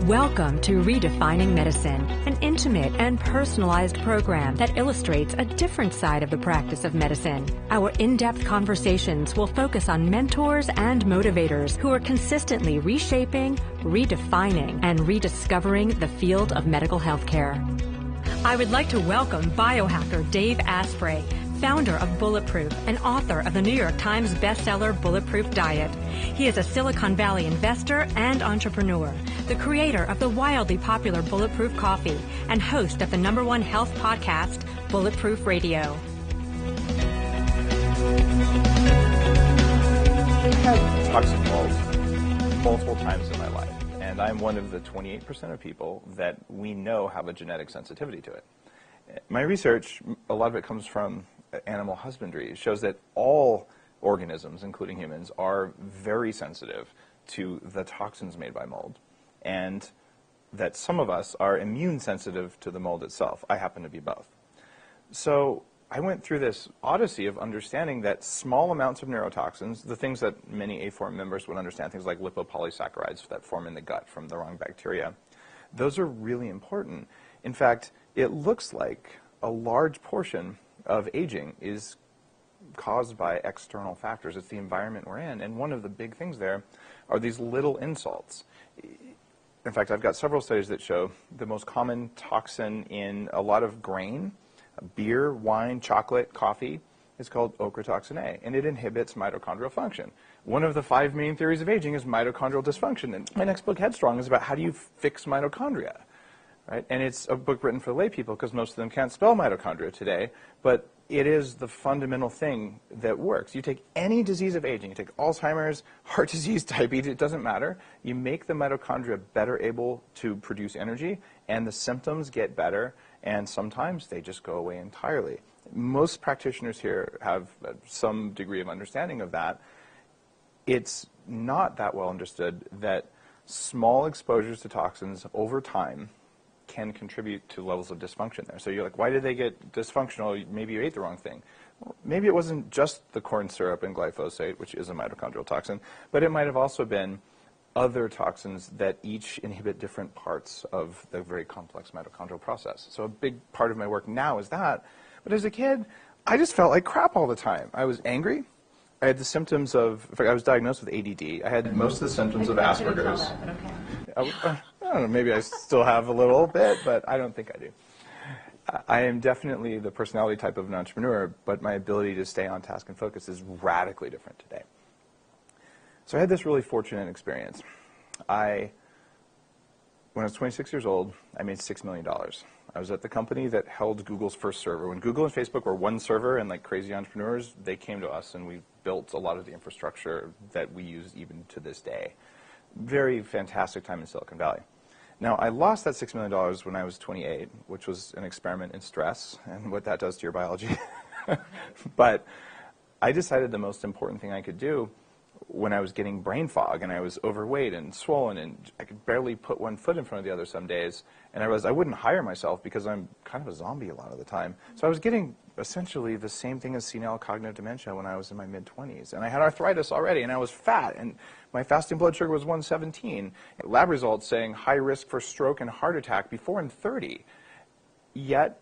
Welcome to Redefining Medicine, an intimate and personalized program that illustrates a different side of the practice of medicine. Our in-depth conversations will focus on mentors and motivators who are consistently reshaping, redefining, and rediscovering the field of medical healthcare. I would like to welcome biohacker Dave Asprey, founder of Bulletproof and author of the New York Times bestseller Bulletproof Diet. He is a Silicon Valley investor and entrepreneur, the creator of the wildly popular Bulletproof Coffee, and host of the #1 health podcast, Bulletproof Radio. I've had toxic mold multiple times in my life, and I'm one of the 28% of people that we know have a genetic sensitivity to it. My research, a lot of it comes from animal husbandry. It shows that all organisms, including humans, are very sensitive to the toxins made by mold, and that some of us are immune sensitive to the mold itself. I happen to be both. So I went through this odyssey of understanding that small amounts of neurotoxins, the things that many A-form members would understand, things like lipopolysaccharides that form in the gut from the wrong bacteria, those are really important. In fact, it looks like a large portion of aging is caused by external factors. It's the environment we're in, and one of the big things there are these little insults. In fact, I've got several studies that show the most common toxin in a lot of grain, beer, wine, chocolate, coffee, is called ochratoxin A, and it inhibits mitochondrial function. One of the 5 main theories of aging is mitochondrial dysfunction, and my next book, Headstrong, is about how do you fix mitochondria. Right? And it's a book written for lay people because most of them can't spell mitochondria today, but it is the fundamental thing that works. You take any disease of aging, you take Alzheimer's, heart disease, diabetes, it doesn't matter. You make the mitochondria better able to produce energy, and the symptoms get better, and sometimes they just go away entirely. Most practitioners here have some degree of understanding of that. It's not that well understood that small exposures to toxins over time can contribute to levels of dysfunction there. So you're like, why did they get dysfunctional? Maybe you ate the wrong thing. Well, maybe it wasn't just the corn syrup and glyphosate, which is a mitochondrial toxin, but it might have also been other toxins that each inhibit different parts of the very complex mitochondrial process. So a big part of my work now is that. But as a kid, I just felt like crap all the time. I was angry. I had the symptoms of, in fact, I was diagnosed with ADD. I had most of the symptoms of Asperger's. I don't know, maybe I still have a little bit, but I don't think I do. I am definitely the personality type of an entrepreneur, but my ability to stay on task and focus is radically different today. So I had this really fortunate experience. When I was 26 years old, I made $6 million. I was at the company that held Google's first server. When Google and Facebook were one server and like crazy entrepreneurs, they came to us and we built a lot of the infrastructure that we use even to this day. Very fantastic time in Silicon Valley. Now, I lost that $6 million when I was 28, which was an experiment in stress and what that does to your biology. But I decided the most important thing I could do when I was getting brain fog and I was overweight and swollen and I could barely put one foot in front of the other some days. And I realized I wouldn't hire myself because I'm kind of a zombie a lot of the time. So I was getting essentially the same thing as senile cognitive dementia when I was in my mid-20s. And I had arthritis already, and I was fat, and my fasting blood sugar was 117. Lab results saying high risk for stroke and heart attack before I'm 30. Yet,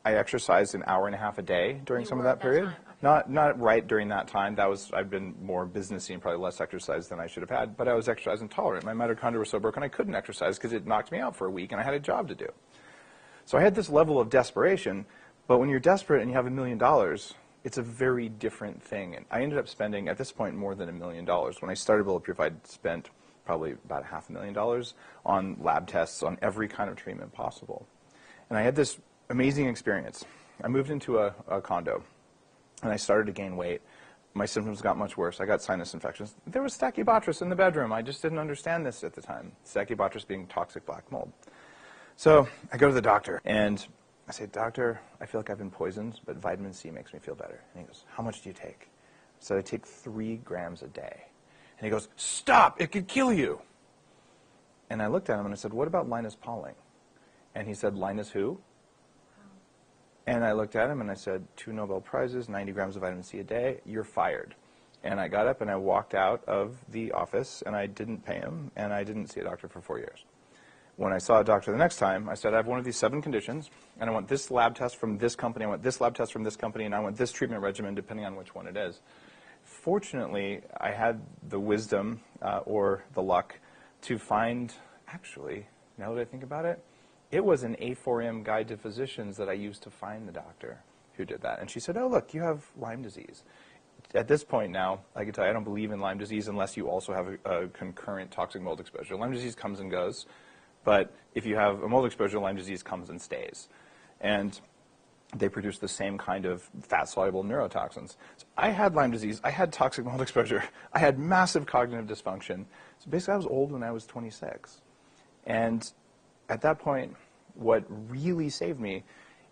I exercised an hour and a half a day during some of that period. Okay. Not right during that time. I'd been more businessy and probably less exercise than I should have had, but I was exercise intolerant. My mitochondria were so broken I couldn't exercise because it knocked me out for a week, and I had a job to do. So I had this level of desperation. But when you're desperate and you have $1 million, it's a very different thing. And I ended up spending, at this point, more than $1 million. When I started Bulletproof, I'd spent probably about $500,000 on lab tests, on every kind of treatment possible. And I had this amazing experience. I moved into a condo, and I started to gain weight. My symptoms got much worse. I got sinus infections. There was Stachybotrys in the bedroom. I just didn't understand this at the time, Stachybotrys being toxic black mold. So I go to the doctor, and I say, "Doctor, I feel like I've been poisoned, but vitamin C makes me feel better." And he goes, "How much do you take?" So I take 3 grams a day. And he goes, "Stop, it could kill you." And I looked at him and I said, "What about Linus Pauling?" And he said, "Linus who?" And I looked at him and I said, 2 Nobel Prizes, 90 grams of vitamin C a day, you're fired. And I got up and I walked out of the office, and I didn't pay him, and I didn't see a doctor for 4 years. When I saw a doctor the next time, I said, I have one of these 7 conditions, and I want this lab test from this company, I want this lab test from this company, and I want this treatment regimen depending on which one it is. Fortunately, I had the wisdom or the luck to find, actually, now that I think about it, it was an A4M guide to physicians that I used to find the doctor who did that. And she said, oh, look, you have Lyme disease. At this point now, I can tell you I don't believe in Lyme disease unless you also have a concurrent toxic mold exposure. Lyme disease comes and goes, but if you have a mold exposure, Lyme disease comes and stays. And they produce the same kind of fat-soluble neurotoxins. So I had Lyme disease, I had toxic mold exposure, I had massive cognitive dysfunction. So basically I was old when I was 26. And at that point, what really saved me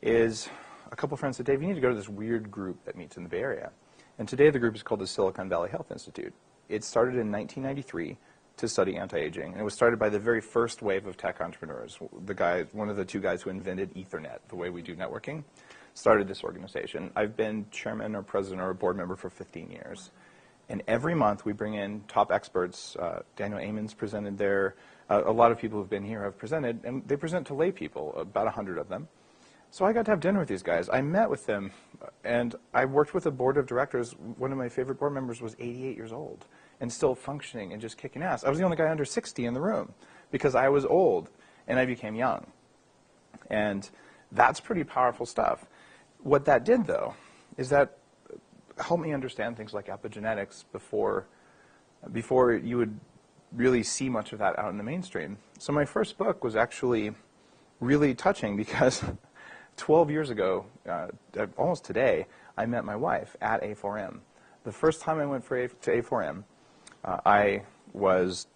is a couple friends said, Dave, you need to go to this weird group that meets in the Bay Area. And today the group is called the Silicon Valley Health Institute. It started in 1993 to study anti-aging. And it was started by the very first wave of tech entrepreneurs. One of the 2 guys who invented Ethernet, the way we do networking, started this organization. I've been chairman or president or a board member for 15 years. And every month we bring in top experts. Daniel Amen's presented there. A lot of people who've been here have presented, and they present to lay people, about 100 of them. So I got to have dinner with these guys. I met with them, and I worked with a board of directors. One of my favorite board members was 88 years old and still functioning and just kicking ass. I was the only guy under 60 in the room because I was old and I became young. And that's pretty powerful stuff. What that did, though, is that helped me understand things like epigenetics before you would really see much of that out in the mainstream. So my first book was actually really touching because 12 years ago, almost today, I met my wife at A4M. The first time I went to A4M, I was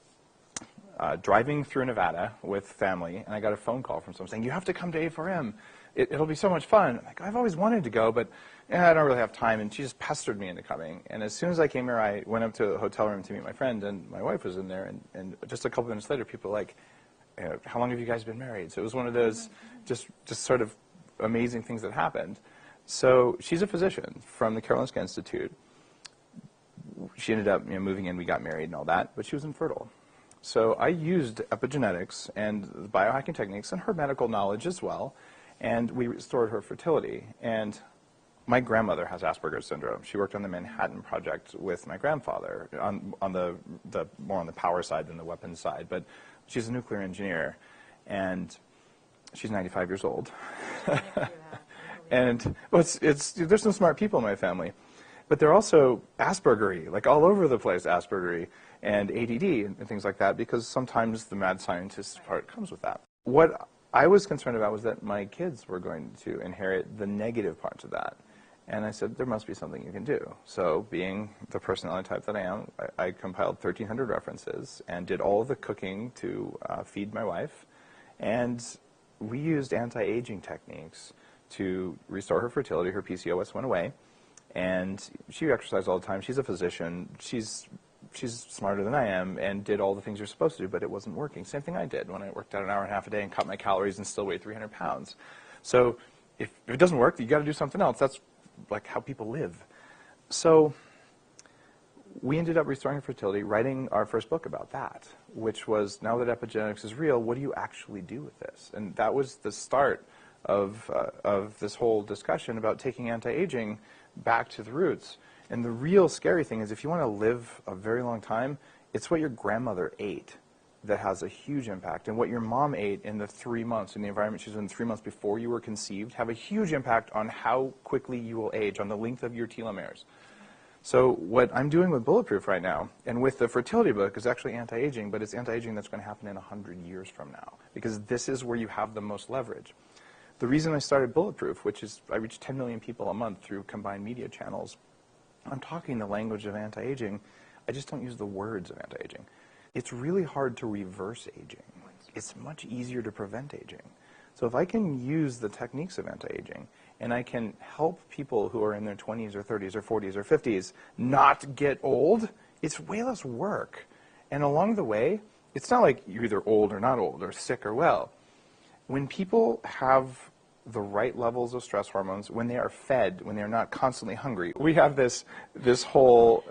driving through Nevada with family, and I got a phone call from someone saying, you have to come to A4M. It'll be so much fun. I'm like, I've always wanted to go, but I don't really have time. And she just pestered me into coming. And as soon as I came here, I went up to the hotel room to meet my friend, and my wife was in there. And just a couple minutes later, people were like, how long have you guys been married? So it was one of those just sort of amazing things that happened. So she's a physician from the Karolinska Institute. She ended up moving in, we got married and all that, but she was infertile. So I used epigenetics and the biohacking techniques and her medical knowledge as well, and we restored her fertility. And my grandmother has Asperger's syndrome. She worked on the Manhattan Project with my grandfather on the more on the power side than the weapons side, but she's a nuclear engineer, and she's 95 years old. And there's some smart people in my family. But they're also Aspergery, like all over the place, Aspergery and ADD and things like that, because sometimes the mad scientist part comes with that. What I was concerned about was that my kids were going to inherit the negative parts of that. And I said, there must be something you can do. So being the personality type that I am, I compiled 1,300 references and did all of the cooking to feed my wife. And we used anti-aging techniques to restore her fertility. Her PCOS went away. And she exercised all the time. She's a physician. She's smarter than I am and did all the things you're supposed to do, but it wasn't working. Same thing I did when I worked out an hour and a half a day and cut my calories and still weighed 300 pounds. So if it doesn't work, you got to do something else. That's like how people live. So we ended up restoring her fertility, writing our first book about that, which was, now that epigenetics is real, what do you actually do with this? And that was the start of this whole discussion about taking anti-aging back to the roots. And the real scary thing is, if you want to live a very long time, it's what your grandmother ate that has a huge impact. And what your mom ate in the 3 months, in the environment she was in 3 months before you were conceived, have a huge impact on how quickly you will age, on the length of your telomeres. So what I'm doing with Bulletproof right now, and with the fertility book, is actually anti-aging, but it's anti-aging that's going to happen in 100 years from now, because this is where you have the most leverage. The reason I started Bulletproof, which is I reach 10 million people a month through combined media channels, I'm talking the language of anti-aging. I just don't use the words of anti-aging. It's really hard to reverse aging. It's much easier to prevent aging. So if I can use the techniques of anti-aging, and I can help people who are in their 20s or 30s or 40s or 50s not get old, it's way less work. And along the way, it's not like you're either old or not old, or sick or well. When people have the right levels of stress hormones, when they are fed, when they're not constantly hungry. We have this whole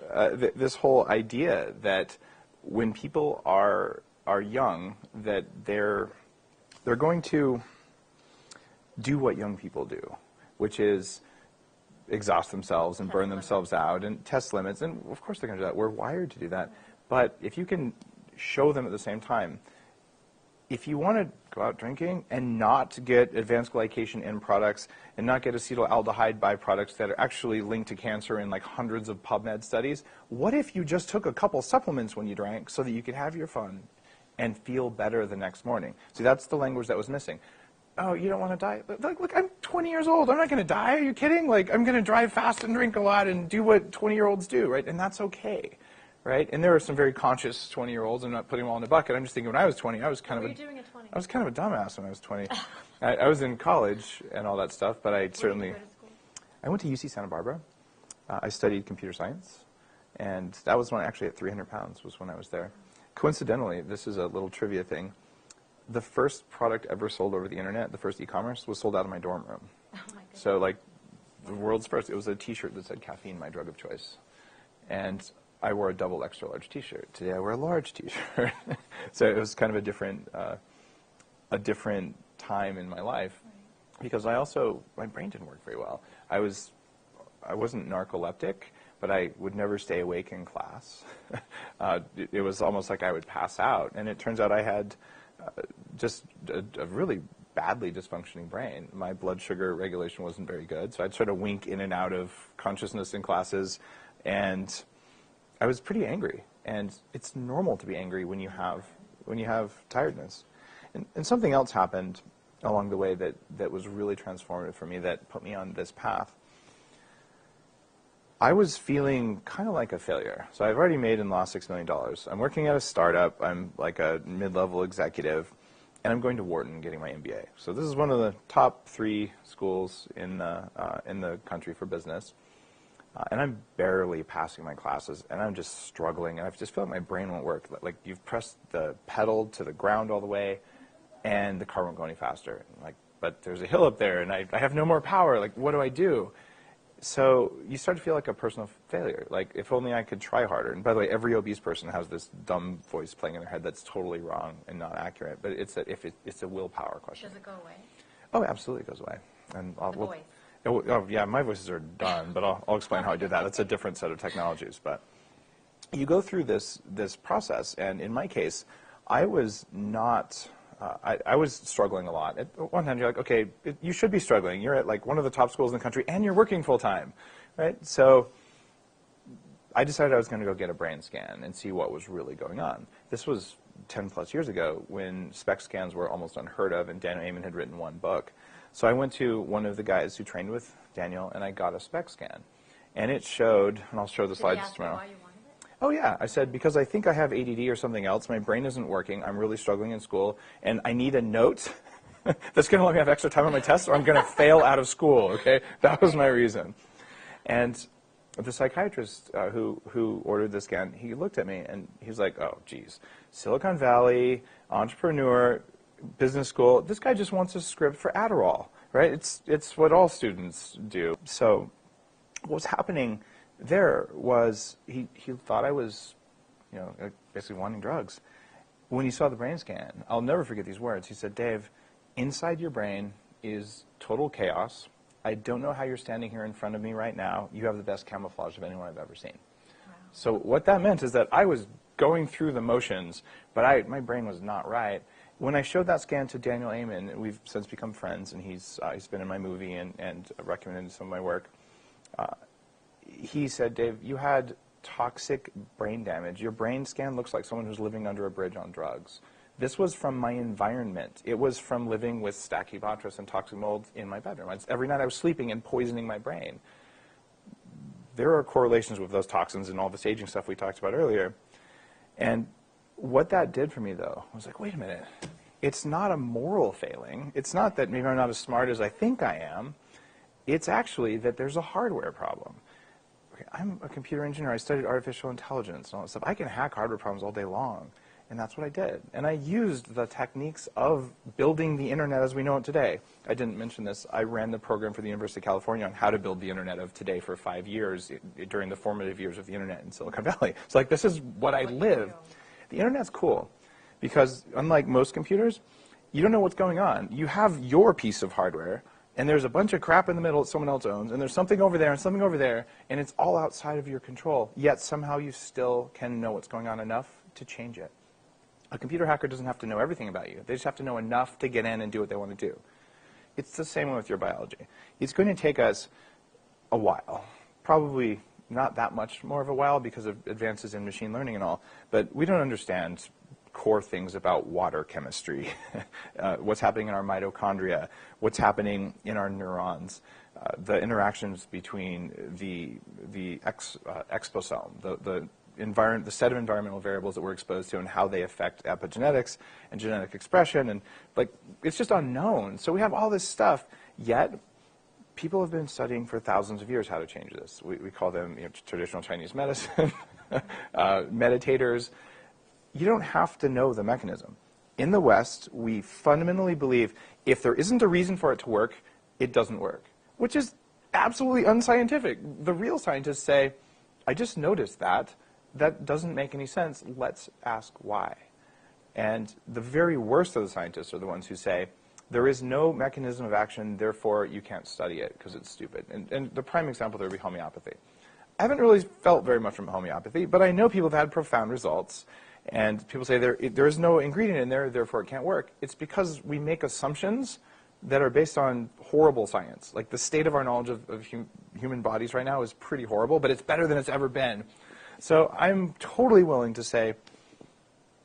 idea that when people are young, that they're going to do what young people do, which is exhaust themselves and burn themselves out and test limits. And of course they're going to do that. We're wired to do that. But if you can show them at the same time, if you want to go out drinking and not get advanced glycation end products and not get acetaldehyde byproducts that are actually linked to cancer in like hundreds of PubMed studies, what if you just took a couple supplements when you drank so that you could have your fun and feel better the next morning? See, that's the language that was missing. Oh, you don't want to die? Look, I'm 20 years old. I'm not going to die. Are you kidding? Like, I'm going to drive fast and drink a lot and do what 20-year-olds do, right? And that's okay. Right? And there are some very conscious 20-year-olds. I'm not putting them all in a bucket. I'm just thinking when I was 20, I was kind of I was kind of a dumbass when I was 20. I was in college and all that stuff, but I certainly... Where did you go to school? I went to UC Santa Barbara. I studied computer science, and that was when actually at 300 pounds was when I was there. Coincidentally, this is a little trivia thing. The first product ever sold over the internet, the first e-commerce, was sold out of my dorm room. Oh my goodness. So like the world's first, it was a T-shirt that said caffeine, my drug of choice. And I wore a double extra large T-shirt. Today I wear a large T-shirt. So it was kind of a different time in my life, because my brain didn't work very well. I wasn't narcoleptic, but I would never stay awake in class. It was almost like I would pass out, and it turns out I had just a really badly dysfunctioning brain. My blood sugar regulation wasn't very good, so I'd sort of wink in and out of consciousness in classes, and I was pretty angry. And it's normal to be angry when you have tiredness. And something else happened along the way that was really transformative for me, that put me on this path. I was feeling kind of like a failure. So I've already made and lost $6 million. I'm working at a startup. I'm like a mid-level executive, and I'm going to Wharton getting my MBA. So this is one of the top 3 schools in the country for business. And I'm barely passing my classes, and I'm just struggling, and I just feel like my brain won't work. Like you've pressed the pedal to the ground all the way, and the car won't go any faster. Like, but there's a hill up there, and I have no more power. Like, what do I do? So you start to feel like a personal failure. Like, if only I could try harder. And by the way, every obese person has this dumb voice playing in their head that's totally wrong and not accurate. But it's a willpower question. Does it go away? Oh, absolutely, it goes away. And The voice. Oh, yeah, my voices are done, but I'll explain how I did that. That's a different set of technologies. But you go through this process, and in my case, I was not... I was struggling a lot. At one time, you're like, okay, you should be struggling. You're at like one of the top schools in the country, and you're working full time, right? So I decided I was going to go get a brain scan and see what was really going on. This was 10 plus years ago when SPECT scans were almost unheard of, and Daniel Amen had written one book. So I went to one of the guys who trained with Daniel, and I got a SPECT scan. And it showed, and I'll show the slides tomorrow. Why you wanted it? Oh, yeah. I said, because I think I have ADD or something else. My brain isn't working. I'm really struggling in school. And I need a note that's going to let me have extra time on my tests, or I'm going to fail out of school, okay? That was my reason. And the psychiatrist who ordered the scan, he looked at me, and he was like, oh, geez, Silicon Valley, entrepreneur, business school, this guy just wants a script for Adderall, right? It's what all students do. So what was happening there was he thought I was, basically wanting drugs. When he saw the brain scan, I'll never forget these words. He said, Dave, inside your brain is total chaos. I don't know how you're standing here in front of me right now. You have the best camouflage of anyone I've ever seen. Wow. So what that meant is that I was going through the motions, but my brain was not right. When I showed that scan to Daniel Amen, we've since become friends, and he's been in my movie and recommended some of my work. He said, Dave, you had toxic brain damage. Your brain scan looks like someone who's living under a bridge on drugs. This was from my environment. It was from living with Stachybotrys and toxic mold in my bedroom. Every night I was sleeping and poisoning my brain. There are correlations with those toxins and all this aging stuff we talked about earlier. And what that did for me, though, I was like, wait a minute. It's not a moral failing. It's not that maybe I'm not as smart as I think I am. It's actually that there's a hardware problem. Okay, I'm a computer engineer. I studied artificial intelligence and all that stuff. I can hack hardware problems all day long. And that's what I did. And I used the techniques of building the internet as we know it today. I didn't mention this. I ran the program for the University of California on how to build the internet of today for 5 years during the formative years of the internet in Silicon Valley. So like, this is what I live. The internet's cool because unlike most computers, you don't know what's going on. You have your piece of hardware, and there's a bunch of crap in the middle that someone else owns, and there's something over there and something over there, and it's all outside of your control. Yet somehow you still can know what's going on enough to change it. A computer hacker doesn't have to know everything about you. They just have to know enough to get in and do what they want to do. It's the same way with your biology. It's going to take us a while, probably not that much more of a while because of advances in machine learning and all, but we don't understand core things about water chemistry, what's happening in our mitochondria, what's happening in our neurons, the interactions between the exposome, the set of environmental variables that we're exposed to and how they affect epigenetics and genetic expression, and like it's just unknown. So we have all this stuff, yet people have been studying for thousands of years how to change this. We call them traditional Chinese medicine, meditators. You don't have to know the mechanism. In the West, we fundamentally believe if there isn't a reason for it to work, it doesn't work, which is absolutely unscientific. The real scientists say, I just noticed that. That doesn't make any sense. Let's ask why. And the very worst of the scientists are the ones who say, there is no mechanism of action, therefore you can't study it because it's stupid. And the prime example there would be homeopathy. I haven't really felt very much from homeopathy, but I know people have had profound results. And people say there is no ingredient in there, therefore it can't work. It's because we make assumptions that are based on horrible science. Like the state of our knowledge of human bodies right now is pretty horrible, but it's better than it's ever been. So I'm totally willing to say,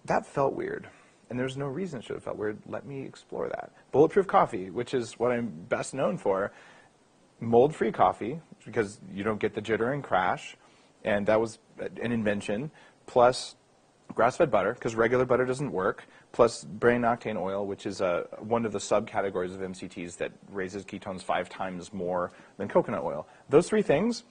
that felt weird. And there's no reason it should have felt weird. Let me explore that. Bulletproof Coffee, which is what I'm best known for, mold-free coffee, because you don't get the jitter and crash, and that was an invention, plus grass-fed butter, because regular butter doesn't work, plus brain octane oil, which is one of the subcategories of MCTs that raises ketones 5 times more than coconut oil. Those 3 things,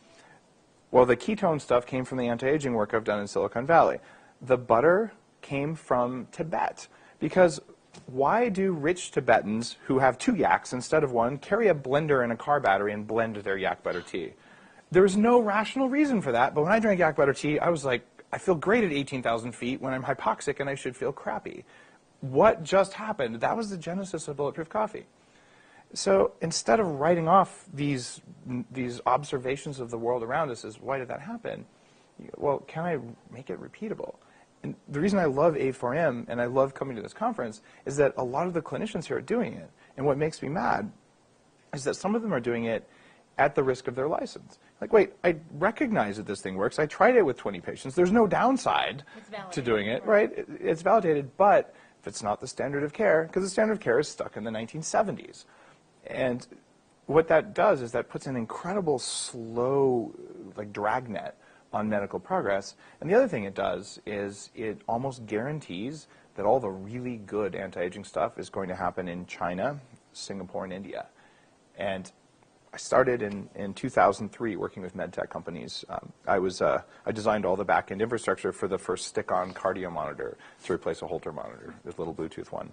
well, the ketone stuff came from the anti-aging work I've done in Silicon Valley. The butter came from Tibet, because why do rich Tibetans who have 2 yaks instead of 1 carry a blender and a car battery and blend their yak butter tea? There's no rational reason for that, but when I drank yak butter tea, I was like, I feel great at 18,000 feet when I'm hypoxic and I should feel crappy. What just happened? That was the genesis of Bulletproof Coffee. So instead of writing off these observations of the world around us as why did that happen, well, can I make it repeatable? And the reason I love A4M and I love coming to this conference is that a lot of the clinicians here are doing it. And what makes me mad is that some of them are doing it at the risk of their license. Like, wait, I recognize that this thing works. I tried it with 20 patients. There's no downside to doing it, right? It's validated, but if it's not the standard of care, because the standard of care is stuck in the 1970s. And what that does is that puts an incredible slow, like, dragnet on medical progress. And the other thing it does is it almost guarantees that all the really good anti-aging stuff is going to happen in China, Singapore, and India. And I started in 2003 working with med tech companies. I designed all the back-end infrastructure for the first stick-on cardio monitor to replace a Holter monitor, this little Bluetooth one.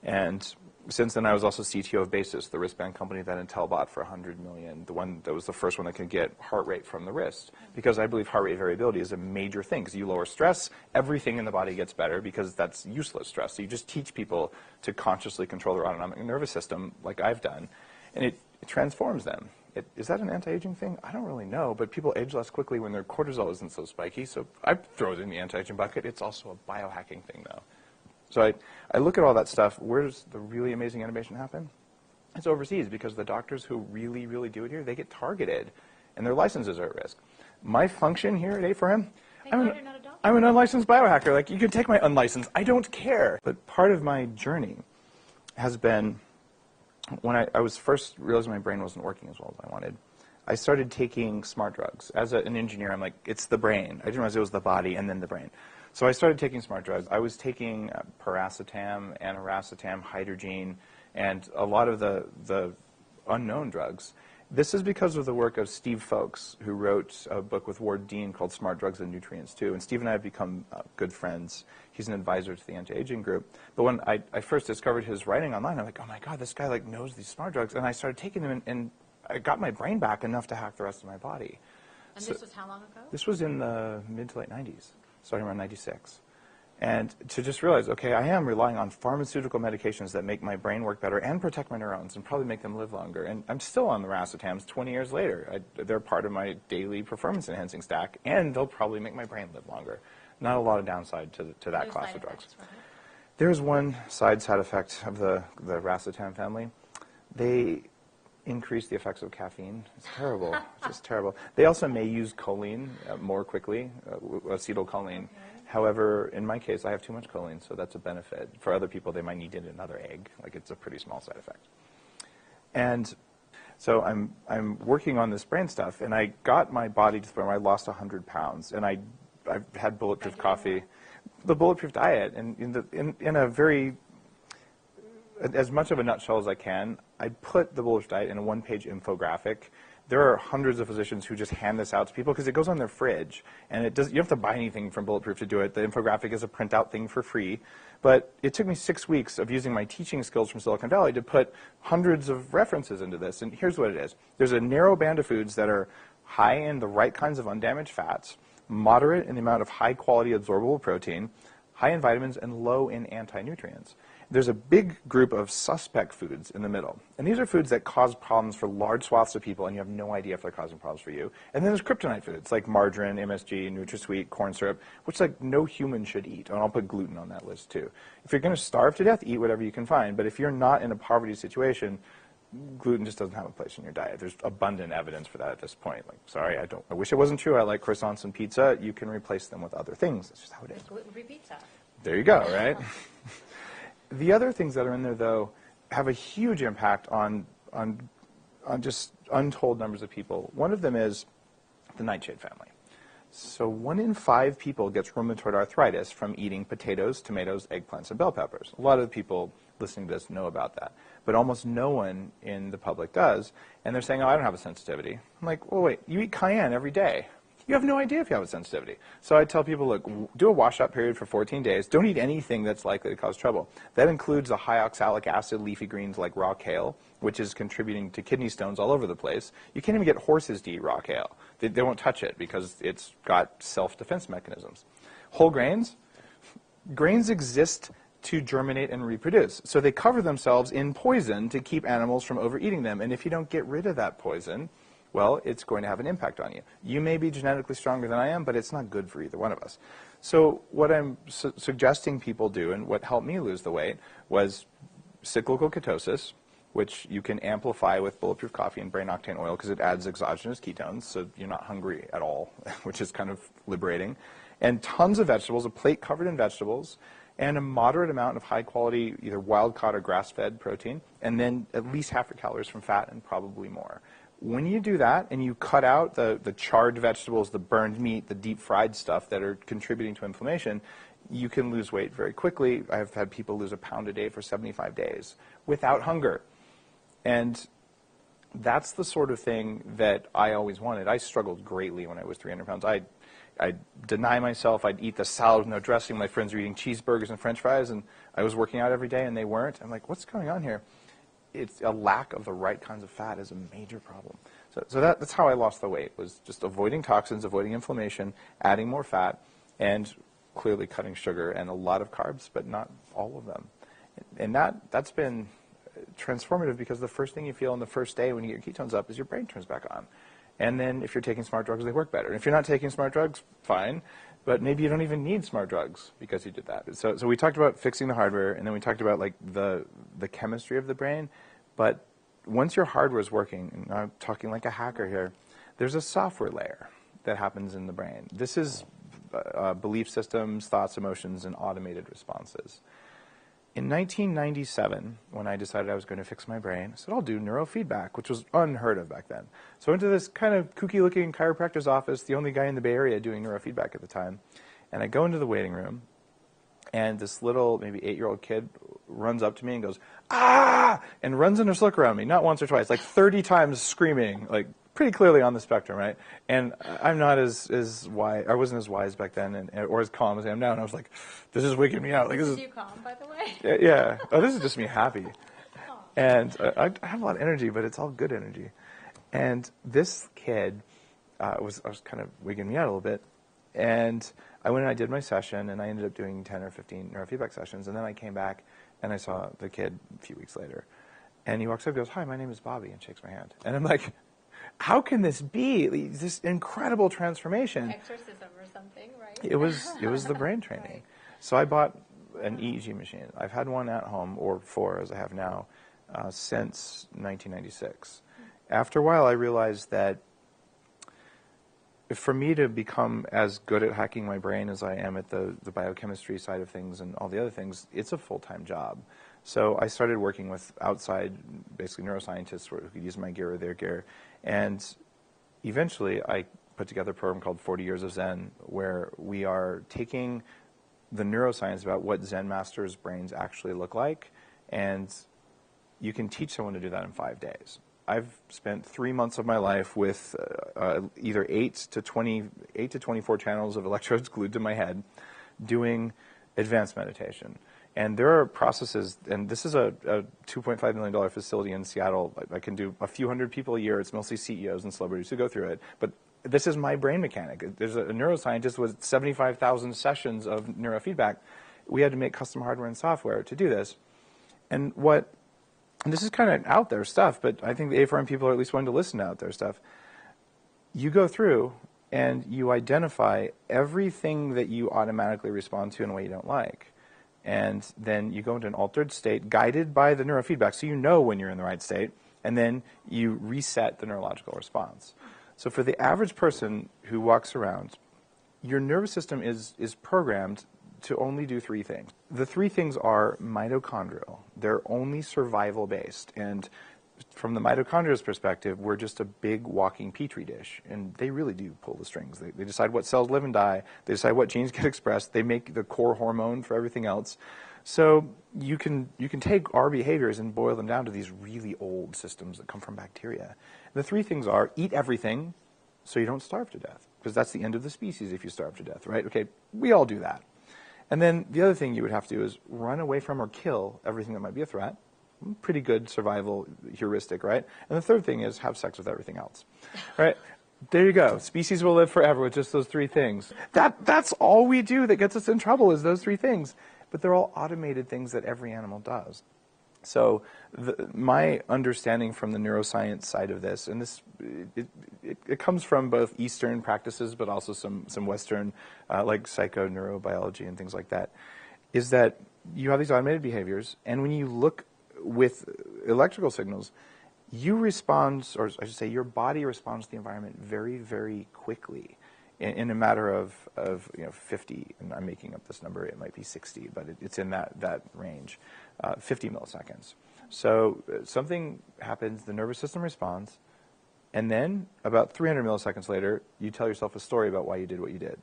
And since then, I was also CTO of Basis, the wristband company that Intel bought for $100 million, the one that was the first one that could get heart rate from the wrist. Because I believe heart rate variability is a major thing. Because you lower stress, everything in the body gets better because that's useless stress. So you just teach people to consciously control their autonomic nervous system like I've done. And it transforms them. Is that an anti-aging thing? I don't really know, but people age less quickly when their cortisol isn't so spiky, so I throw it in the anti-aging bucket. It's also a biohacking thing, though. So I look at all that stuff. Where does the really amazing innovation happen? It's overseas, because the doctors who really, really do it here, they get targeted, and their licenses are at risk. My function here at A4M, I'm an unlicensed biohacker. Like, you can take my unlicensed. I don't care. But part of my journey has been, when I was first realizing my brain wasn't working as well as I wanted, I started taking smart drugs. As an engineer, I'm like, it's the brain. I didn't realize it was the body and then the brain. So I started taking smart drugs. I was taking paracetam, aniracetam, hydrogene, and a lot of the unknown drugs, This is because of the work of Steve Folks, who wrote a book with Ward Dean called Smart Drugs and Nutrients, too. And Steve and I have become good friends. He's an advisor to the Antiaging group. But when I first discovered his writing online, I'm like, oh my God, this guy like knows these smart drugs. And I started taking them, and I got my brain back enough to hack the rest of my body. And so, this was how long ago? This was in the mid to late 90s, starting around 96. And to just realize, okay, I am relying on pharmaceutical medications that make my brain work better and protect my neurons and probably make them live longer. And I'm still on the racetams 20 years later. They're part of my daily performance-enhancing stack, and they'll probably make my brain live longer. Not a lot of downside to that class of drugs. Right? There's one side effect of the racetam family. They increase the effects of caffeine. It's terrible. It's just terrible. They also may use choline more quickly, acetylcholine. Okay. However, in my case, I have too much choline, so that's a benefit. For other people, they might need it in another egg. Like, it's a pretty small side effect. And so I'm working on this brain stuff, and I got my body to the point where I lost 100 pounds, and I've had Bulletproof Coffee, the Bulletproof diet, and in a very, as much of a nutshell as I can, I put the Bulletproof diet in a one-page infographic. There are hundreds of physicians who just hand this out to people because it goes on their fridge, and you don't have to buy anything from Bulletproof to do it. The infographic is a printout thing for free. But it took me 6 weeks of using my teaching skills from Silicon Valley to put hundreds of references into this. And here's what it is. There's a narrow band of foods that are high in the right kinds of undamaged fats, moderate in the amount of high-quality absorbable protein, high in vitamins, and low in anti-nutrients. There's a big group of suspect foods in the middle. And these are foods that cause problems for large swaths of people, and you have no idea if they're causing problems for you. And then there's kryptonite foods like margarine, MSG, NutraSweet, corn syrup, which like no human should eat. And I'll put gluten on that list too. If you're going to starve to death, eat whatever you can find. But if you're not in a poverty situation, gluten just doesn't have a place in your diet. There's abundant evidence for that at this point. Like, sorry, I wish it wasn't true. I like croissants and pizza. You can replace them with other things. That's just how it is. Gluten-free pizza. There you go, right? The other things that are in there, though, have a huge impact on just untold numbers of people. One of them is the Nightshade Family. So 1 in 5 people gets rheumatoid arthritis from eating potatoes, tomatoes, eggplants, and bell peppers. A lot of the people listening to this know about that. But almost no one in the public does. And they're saying, oh, I don't have a sensitivity. I'm like, well, wait, you eat cayenne every day. You have no idea if you have a sensitivity. So I tell people, look, do a washout period for 14 days. Don't eat anything that's likely to cause trouble. That includes the high oxalic acid leafy greens like raw kale, which is contributing to kidney stones all over the place. You can't even get horses to eat raw kale. They won't touch it because it's got self-defense mechanisms. Whole grains? Grains exist to germinate and reproduce. So they cover themselves in poison to keep animals from overeating them. And if you don't get rid of that poison, well, it's going to have an impact on you. You may be genetically stronger than I am, but it's not good for either one of us. So what I'm suggesting people do, and what helped me lose the weight, was cyclical ketosis, which you can amplify with Bulletproof Coffee and brain octane oil because it adds exogenous ketones, so you're not hungry at all, which is kind of liberating. And tons of vegetables, a plate covered in vegetables, and a moderate amount of high-quality, either wild-caught or grass-fed protein, and then at least half your calories from fat and probably more. When you do that and you cut out the charred vegetables, the burned meat, the deep-fried stuff that are contributing to inflammation, you can lose weight very quickly. I've had people lose 1 pound a day for 75 days without hunger. And that's the sort of thing that I always wanted. I struggled greatly when I was 300 pounds. I'd deny myself. I'd eat the salad with no dressing. My friends were eating cheeseburgers and French fries, and I was working out every day, and they weren't. I'm like, what's going on here? It's a lack of the right kinds of fat is a major problem. So that's how I lost the weight, was just avoiding toxins, avoiding inflammation, adding more fat, and clearly cutting sugar and a lot of carbs, but not all of them. And that's been transformative because the first thing you feel on the first day when you get your ketones up is your brain turns back on. And then if you're taking smart drugs, they work better. And if you're not taking smart drugs, fine. But maybe you don't even need smart drugs because you did that. So we talked about fixing the hardware, and then we talked about like the chemistry of the brain. But once your hardware is working, and I'm talking like a hacker here, there's a software layer that happens in the brain. This is belief systems, thoughts, emotions, and automated responses. In 1997, when I decided I was going to fix my brain, I said, I'll do neurofeedback, which was unheard of back then. So I went to this kind of kooky-looking chiropractor's office, the only guy in the Bay Area doing neurofeedback at the time. And I go into the waiting room, And this little, maybe 8-year-old kid runs up to me and goes, "Ah!" and runs in a circle around me, not once or twice, like 30 times screaming, like pretty clearly on the spectrum, right? And I'm not as wise, I wasn't as wise back then, or as calm as I am now. And I was like, this is wigging me out. Like, this is you calm, by the way? Yeah. Oh, this is just me happy. And I have a lot of energy, but it's all good energy. And this kid was kind of wigging me out a little bit. And I went and I did my session, and I ended up doing 10 or 15 neurofeedback sessions. And then I came back, and I saw the kid a few weeks later. And he walks up and goes, "Hi, my name is Bobby," and shakes my hand. And I'm like, how can this be? This incredible transformation. Exorcism or something, right? It was the brain training. Right. So I bought an EEG machine. I've had one at home, or 4 as I have now, since 1996. After a while, I realized that for me to become as good at hacking my brain as I am at the biochemistry side of things and all the other things, it's a full-time job. So I started working with outside, basically neuroscientists who could use my gear or their gear. And eventually I put together a program called 40 Years of Zen, where we are taking the neuroscience about what Zen masters' brains actually look like, and you can teach someone to do that in 5 days. I've spent 3 months of my life with either 8 to 24 channels of electrodes glued to my head, doing advanced meditation. And there are processes, and this is a $2.5 million facility in Seattle. I can do a few hundred people a year. It's mostly CEOs and celebrities who go through it. But this is my brain mechanic. There's a neuroscientist with 75,000 sessions of neurofeedback. We had to make custom hardware and software to do this. And this is kind of out there stuff, but I think the A4M people are at least willing to listen to out there stuff. You go through and you identify everything that you automatically respond to in a way you don't like. And then you go into an altered state guided by the neurofeedback, so you know when you're in the right state, and then you reset the neurological response. So for the average person who walks around, your nervous system is programmed to only do 3 things. The 3 things are mitochondrial. They're only survival-based. And from the mitochondria's perspective, we're just a big walking petri dish. And they really do pull the strings. They decide what cells live and die. They decide what genes get expressed. They make the core hormone for everything else. So you can take our behaviors and boil them down to these really old systems that come from bacteria. And the 3 things are: eat everything so you don't starve to death, because that's the end of the species if you starve to death, right? Okay, we all do that. And then the other thing you would have to do is run away from or kill everything that might be a threat. Pretty good survival heuristic, right? And the third thing is have sex with everything else, right? There you go. Species will live forever with just those 3 things. That's all we do that gets us in trouble, is those 3 things. But they're all automated things that every animal does. So my understanding from the neuroscience side of this, and it comes from both Eastern practices, but also some Western, like psychoneurobiology and things like that, is that you have these automated behaviors, and when you look with electrical signals, you respond, or I should say your body responds to the environment very, very quickly. In a matter of 50, and I'm making up this number, it might be 60, but it's in that range, 50 milliseconds. So something happens, the nervous system responds, and then about 300 milliseconds later, you tell yourself a story about why you did what you did.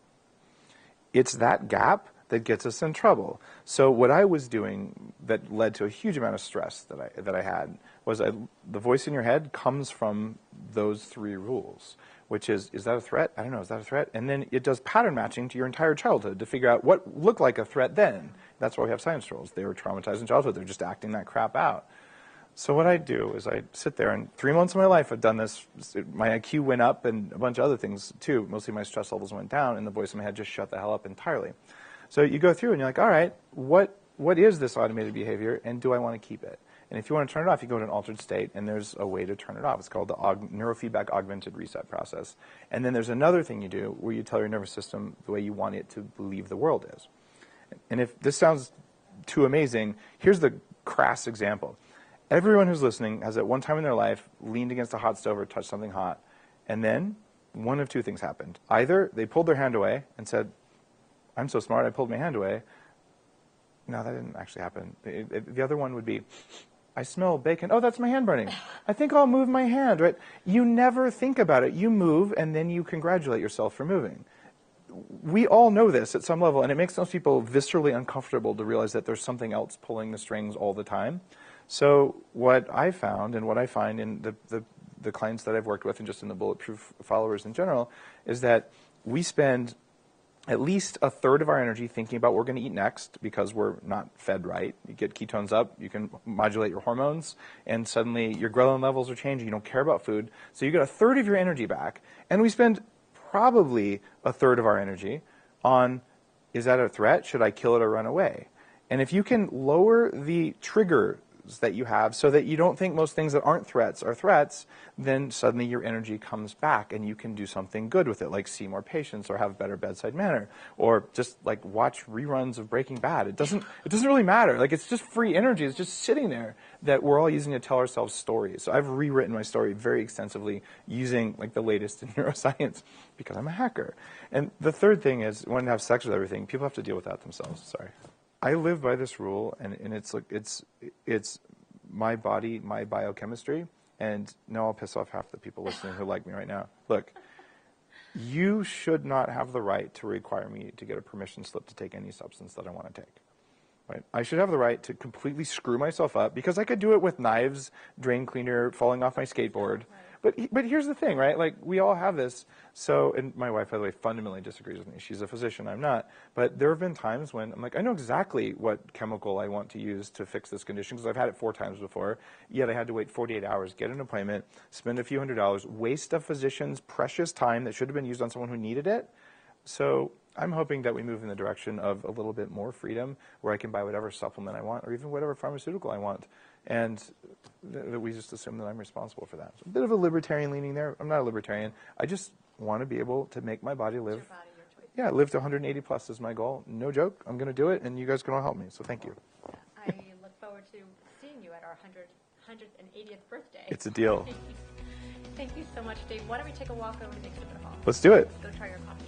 It's that gap that gets us in trouble. So what I was doing that led to a huge amount of stress that I had was the voice in your head comes from those 3 rules, which is that a threat? I don't know, is that a threat? And then it does pattern matching to your entire childhood to figure out what looked like a threat then. That's why we have science trolls. They were traumatized in childhood. They're just acting that crap out. So what I do is I sit there, and 3 months of my life I've done this. My IQ went up and a bunch of other things too. Mostly my stress levels went down, and the voice in my head just shut the hell up entirely. So you go through and you're like, all right, what is this automated behavior, and do I want to keep it? And if you want to turn it off, you go to an altered state, and there's a way to turn it off. It's called the neurofeedback augmented reset process. And then there's another thing you do where you tell your nervous system the way you want it to believe the world is. And if this sounds too amazing, here's the crass example. Everyone who's listening has at one time in their life leaned against a hot stove or touched something hot, and then one of 2 things happened. Either they pulled their hand away and said, I'm so smart, I pulled my hand away. No, that didn't actually happen. The other one would be, I smell bacon. Oh, that's my hand burning. I think I'll move my hand, right? You never think about it. You move, and then you congratulate yourself for moving. we all know this at some level, and it makes most people viscerally uncomfortable to realize that there's something else pulling the strings all the time. So what I found, and what I find in the clients that I've worked with, and just in the Bulletproof followers in general, is that we spend at least a third of our energy thinking about what we're going to eat next because we're not fed right. You get ketones up, you can modulate your hormones, and suddenly your ghrelin levels are changing. You don't care about food. So you get a third of your energy back. And we spend probably a third of our energy on, is that a threat? Should I kill it or run away? And if you can lower the triggers that you have so that you don't think most things that aren't threats are threats, then suddenly your energy comes back and you can do something good with it, like see more patients or have better bedside manner, or just like watch reruns of Breaking Bad. It doesn't really matter. Like, it's just free energy. It's just sitting there that we're all using to tell ourselves stories. So I've rewritten my story very extensively using like the latest in neuroscience because I'm a hacker. And the third thing is, when you have sex with everything, people have to deal with that themselves. Sorry. I live by this rule, and it's like it's my body, my biochemistry, and now I'll piss off half the people listening who like me right now. Look, you should not have the right to require me to get a permission slip to take any substance that I want to take. Right? I should have the right to completely screw myself up because I could do it with knives, drain cleaner, falling off my skateboard. But here's the thing, right? Like, we all have this. So, and my wife, by the way, fundamentally disagrees with me. She's a physician. I'm not. But there have been times when I'm like, I know exactly what chemical I want to use to fix this condition because I've had it 4 times before. Yet I had to wait 48 hours, get an appointment, spend a few $100s, waste a physician's precious time that should have been used on someone who needed it. So I'm hoping that we move in the direction of a little bit more freedom where I can buy whatever supplement I want or even whatever pharmaceutical I want. And that we just assume that I'm responsible for that. So a bit of a libertarian leaning there. I'm not a libertarian. I just want to be able to make my body live. Yeah, live to 180 plus is my goal. No joke. I'm going to do it, and you guys can all help me. So thank you. I look forward to seeing you at our 180th birthday. It's a deal. Thank you so much, Dave. Why don't we take a walk over to the exhibit hall? Let's do it. Go try your coffee.